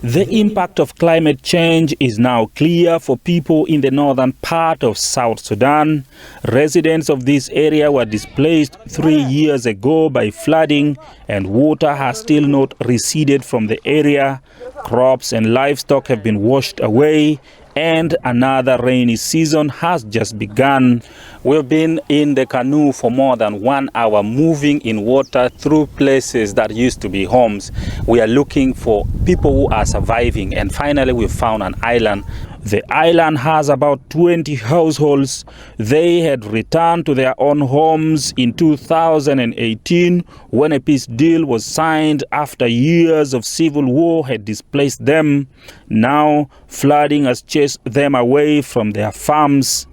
The impact of climate change is now clear for people in the northern part of South Sudan. Residents of this area were displaced 3 years ago by flooding, and water has still not receded from the area. Crops and livestock have been washed away, and another rainy season has just begun. We've been in the canoe for more than 1 hour, moving in water through places that used to be homes. We are looking for people who are surviving, and finally we found an island. The island has about 20 households. They had returned to their own homes in 2018 when a peace deal was signed after years of civil war had displaced them. Now flooding has chased them away from their farms.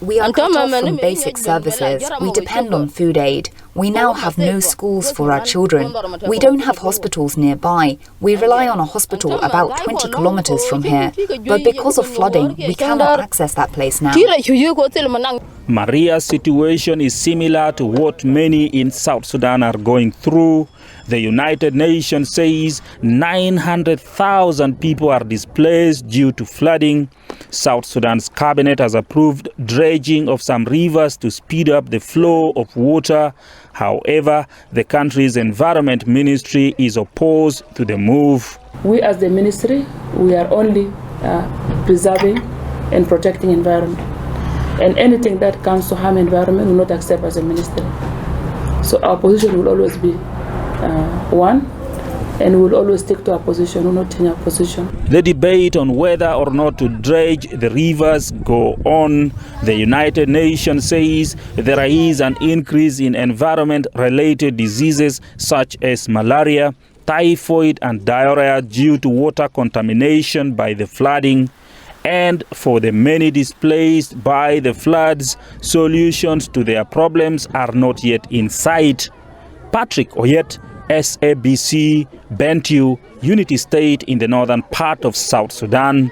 We are cut off from basic services. We depend on food aid. We now have no schools for our children. We don't have hospitals nearby. We rely on a hospital about 20 kilometers from here. But because of flooding, we cannot access that place now. Maria's situation is similar to what many in South Sudan are going through. The United Nations says 900,000 people are displaced due to flooding. South Sudan's cabinet has approved dredging of some rivers to speed up the flow of water. However, the country's environment ministry is opposed to the move. We as the ministry, we are only preserving and protecting environment. And anything that comes to harm environment will not accept as a ministry. So our position will always be one, and we'll always stick to our position, we'll not change our position. The debate on whether or not to dredge the rivers go on. The United Nations says there is an increase in environment-related diseases such as malaria, typhoid and diarrhea due to water contamination by the flooding. And for the many displaced by the floods, solutions to their problems are not yet in sight. Patrick Oyet, SABC, Bentiu, Unity State in the northern part of South Sudan.